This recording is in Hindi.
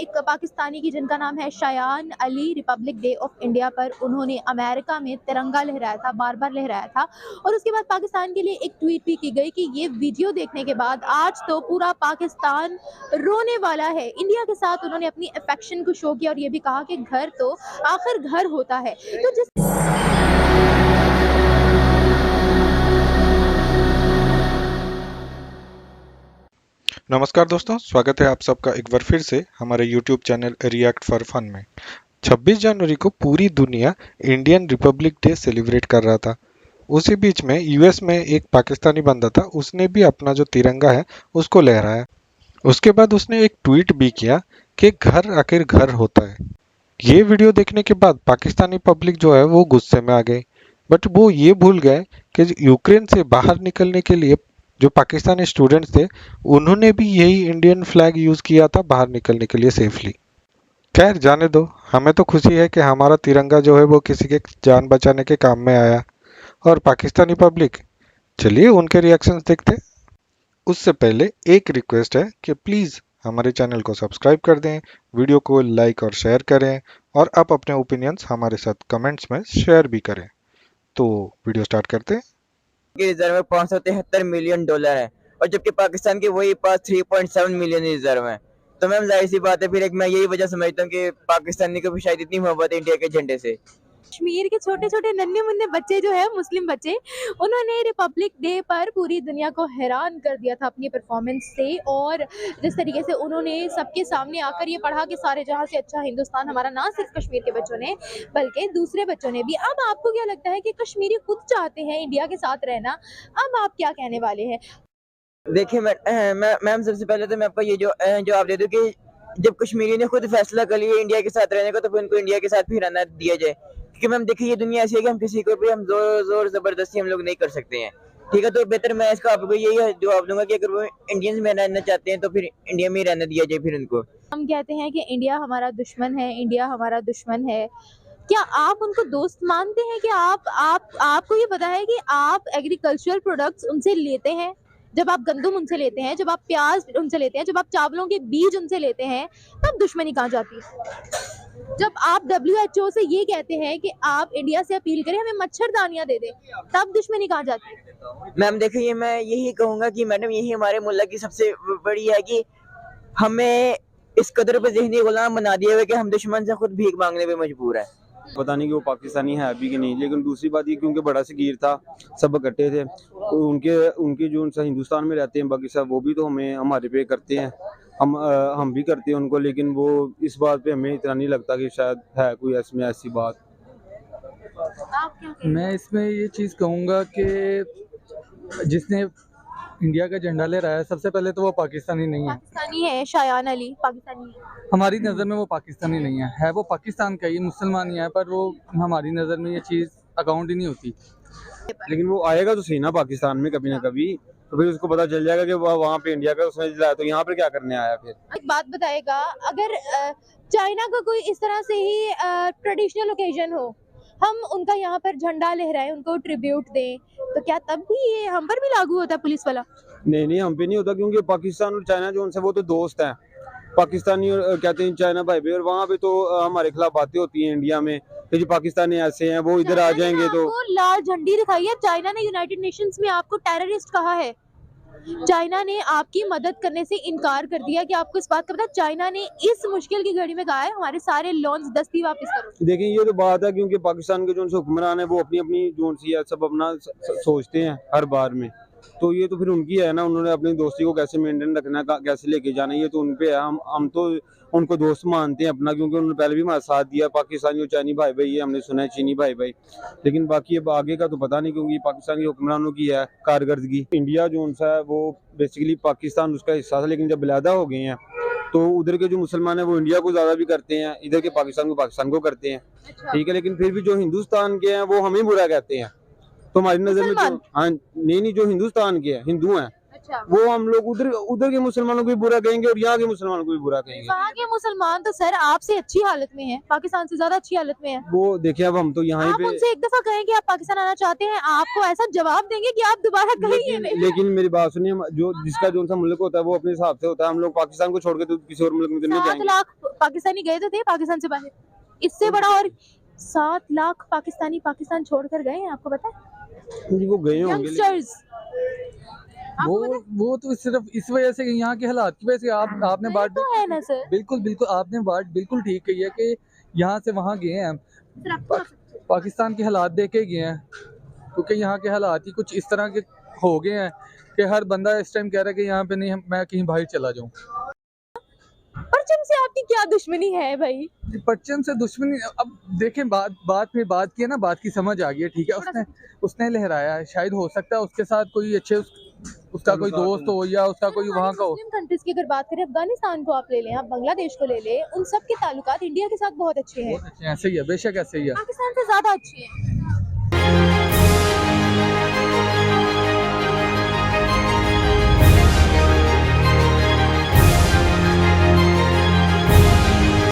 एक पाकिस्तानी की जिनका नाम है Shayan Ali, republic day of India पर उन्होंने अमेरिका में तिरंगा लहराया था, बार-बार लहराया था और उसके बाद पाकिस्तान के लिए एक ट्वीट भी की गई कि ये वीडियो देखने के बाद आज तो पूरा पाकिस्तान रोने वाला है। इंडिया के साथ उन्होंने अपनी अफेक्शन को शो किया और ये भी कहा कि घर तो आखिर घर होता है। तो जिस नमस्कार दोस्तों, स्वागत है आप सबका एक बार फिर से हमारे YouTube channel react for fun में। 26 जनवरी को पूरी दुनिया इंडियन रिपब्लिक डे सेलिब्रेट कर रहा था। उसी बीच में यूएस में एक पाकिस्तानी बंदा था, उसने भी अपना जो तिरंगा है उसको लहराया। उसके बाद उसने एक ट्वीट भी किया कि घर आखिर घर होता है। ये वीडियो देखने के बाद पाकिस्तानी पब्लिक जो है वो गुस्से में आ गई, बट वो ये भूल गए कि यूक्रेन से बाहर निकलने के लिए जो पाकिस्तानी स्टूडेंट्स थे उन्होंने भी यही इंडियन फ्लैग यूज किया था बाहर निकलने के लिए सेफली। खैर जाने दो, हमें तो खुशी है कि हमारा तिरंगा जो है वो किसी के जान बचाने के काम में आया। और पाकिस्तानी पब्लिक, चलिए उनके रिएक्शंस देखते हैं। उससे पहले एक रिक्वेस्ट है कि प्लीज़ हमारे चैनल को सब्सक्राइब कर दें, वीडियो को लाइक और शेयर करें और आप अपने ओपिनियंस हमारे साथ कमेंट्स में शेयर भी करें। तो वीडियो स्टार्ट करते हैं। के रिजर्व में $573 मिलियन है और जबकि पाकिस्तान के वही पास 3.7 मिलियन रिजर्व है। तो मैम जाहिर सी बात है, फिर एक मैं यही वजह समझता हूँ कि पाकिस्तानी को भी शायद इतनी मोहब्बत है इंडिया के झंडे से। कश्मीर के छोटे-छोटे नन्हे-मुन्ने बच्चे जो है मुस्लिम बच्चे, उन्होंने रिपब्लिक डे पर पूरी दुनिया को हैरान कर दिया था अपनी परफॉर्मेंस से और जिस तरीके से उन्होंने सबके सामने आकर ये पढ़ा कि सारे जहाँ से अच्छा हिंदुस्तान हमारा, ना सिर्फ कश्मीर के बच्चों ने बल्कि दूसरे बच्चों ने भी। अब आपको क्या लगता है कि कश्मीरी खुद चाहते हैं इंडिया के साथ रहना? अब आप क्या कहने वाले हैं? देखिए मैम सबसे पहले तो मैं आपको ये जवाब दे दूं कि जब कश्मीरी ने खुद फैसला कर लिया इंडिया के साथ रहने का, तो फिर उनको इंडिया के साथ भी रहना दिया जाए। क्योंकि मैम देखिए, ये दुनिया ऐसी है कि हम किसी को भी हम जोर जबरदस्ती हम लोग नहीं कर सकते हैं। ठीक है, तो बेहतर मैं इसका आपको यही जवाब दूंगा कि अगर वो इंडियंस में रहना चाहते हैं तो फिर इंडिया में ही रहना दिया जाए फिर उनको। हम कहते हैं कि इंडिया हमारा दुश्मन है, इंडिया हमारा दुश्मन है। क्या आप उनको दोस्त मानते हैं? कि आपको ये पता है कि आप एग्रीकल्चरल प्रोडक्ट्स उनसे लेते हैं? जब आप गंदम उनसे लेते हैं, जब आप प्याज उनसे लेते हैं, जब आप चावलों के बीज उनसे लेते हैं, तब दुश्मनी कहाँ जाती है? जब आप WHO से ये कहते हैं कि आप इंडिया से अपील करें हमें मच्छरदानियां दे दें, तब दुश्मनी कहाँ जाती है? मैम देखिए, मैं यही कहूंगा कि मैडम यही हमारे मुल्क की सबसे बड़ी है कि हमें इस कदर पे ज़हनी गुलाम बना दिया हुआ कि हम दुश्मन से खुद भीख मांगने पे मजबूर है। पता नहीं कि वो पाकिस्तानी है अभी कि नहीं, लेकिन दूसरी बात ये क्योंकि बड़ा सगीर था, सब इकट्ठे थे, तो उनके जो उनसे हिंदुस्तान में रहते हैं बाकी सब, वो भी तो हमें हमारे पे करते हैं, हम भी करते हैं उनको, लेकिन वो इस बात पे हमें इतना नहीं लगता कि शायद है कोई इसमें ऐसी बात। आप क्या कहते हैं? मैं इसमें ये चीज़ कहूँगा कि जिसने इंडिया का झंडा लहराया है, सबसे पहले तो वो पाकिस्तानी नहीं है। पाकिस्तानी है शायान अली, पाकिस्तानी है। हमारी नज़र में वो पाकिस्तानी नहीं है वो पाकिस्तान का ही मुसलमान ही है, पर वो हमारी नज़र में ये चीज़ अकाउंट ही नहीं होती। लेकिन वो आएगा तो सही ना पाकिस्तान में कभी ना कभी, तो फिर उसको पता चल जाएगा कि वहाँ पे इंडिया का उसने जिलाया, तो यहाँ पर क्या करने आया फिर। एक बात बताएगा, अगर चाइना का कोई इस तरह से ही ट्रेडिशनल ओकेजन हो, हम उनका यहाँ पर झंडा लहराएं, उनको ट्रिब्यूट दें, तो क्या तब भी ये हम पर भी लागू होता है पुलिस वाला? नहीं, हम पे नहीं होता, क्योंकि पाकिस्तान और चाइना जो उनसे वो तो दोस्त हैं। पाकिस्तानी और कहते हैं चाइना भाई भाई, और वहाँ पे तो हमारे खिलाफ बातें होती हैं इंडिया में कि जो पाकिस्तानी ऐसे हैं वो इधर आ जाएंगे तो। लाल झंडी दिखाई है, चाइना ने यूनाइटेड नेशंस में आपको टेररिस्ट कहा है। चाइना ने आपकी मदद करने से इनकार कर दिया। कि आपको इस बात का पता, चाइना ने इस मुश्किल की घड़ी में कहा है हमारे सारे लोन्स दस्ती वापस करो। देखिए ये तो बात है, क्योंकि पाकिस्तान के जो उनसे हुक्मरान है वो अपनी अपनी जो सी है सब अपना सोचते हैं हर बार में, तो ये तो फिर उनकी है ना, उन्होंने अपनी दोस्ती को कैसे मेंटेन रखना है, कैसे लेके जाना है, ये तो उनपे है। हम तो उनको दोस्त मानते हैं अपना, क्योंकि उन्होंने पहले भी हमारा साथ दिया। पाकिस्तानी और चाइनी भाई भाई ये हमने सुना है, चीनी भाई भाई, लेकिन बाकी अब आगे का तो पता नहीं, क्योंकि पाकिस्तानी हुक्मरानों की है कारकर्दगी। इंडिया जो उनसा है वो बेसिकली पाकिस्तान उसका हिस्सा था, लेकिन जब अलहदा हो गए हैं तो उधर के जो मुसलमान है वो इंडिया को ज्यादा भी करते हैं, इधर के पाकिस्तान को करते हैं। ठीक है, लेकिन फिर भी जो हिंदुस्तान के हैं वो हमें बुरा कहते हैं। तो हमारी नजर में जो, हाँ नहीं जो हिंदुस्तान के हैं, हिंदू हैं, अच्छा। वो हम लोग उधर उधर के मुसलमानों को भी बुरा कहेंगे और यहाँ के मुसलमानों को भी बुरा कहेंगे। वहाँ के मुसलमान तो सर आपसे अच्छी हालत में हैं, पाकिस्तान से ज्यादा अच्छी हालत में हैं। वो देखिए अब हम तो यहाँ आप पे उनसे एक दफा कहें कि आप पाकिस्तान आना चाहते हैं, आपको ऐसा जवाब देंगे कि आप दोबारा कहेंगे नहीं। लेकिन मेरी बात सुनिए, जो जिसका जो सा मुल्क होता है वो अपने हिसाब से होता है। हम लोग पाकिस्तान को छोड़ के तो किसी और मुल्क में तो नहीं 7 जाएंगे। लाख पाकिस्तानी गए तो थे पाकिस्तान से बाहर, इससे बड़ा और 7 लाख पाकिस्तानी पाकिस्तान छोड़कर गए हैं, आपको पता है? जी वो गए होंगे यंगस्टर्स वो तो सिर्फ इस वजह से, यहाँ के हालात की वजह से आपने बात तो है ना सर। बिल्कुल बिल्कुल आपने बात बिल्कुल ठीक कही है कि यहाँ से वहाँ गए हैं, पाकिस्तान के हालात देख के गए हैं, क्योंकि यहाँ के हालात ही कुछ इस तरह के हो गए हैं कि हर बंदा इस टाइम कह रहा है कि यहाँ पे नहीं, मैं कहीं बाहर चला जाऊँ। परचम से आपकी क्या दुश्मनी है भाई? परचम से दुश्मनी, अब देखें बात में बात की है ना, बात की समझ आ गई है, ठीक है। उसने लहराया है, शायद हो सकता है उसके साथ कोई अच्छे उसका कोई दोस्त हो या उसका कोई वहाँ का हो। मुस्लिम कंट्रीज की अगर बात करें, अफगानिस्तान को आप ले लें, आप बांग्लादेश को ले लें, उन सब के ताल्लुकात इंडिया के साथ बहुत अच्छे हैं, बहुत अच्छे हैं, ऐसे ही है, बेशक ऐसे ही है। पाकिस्तान से ज्यादा अच्छे हैं।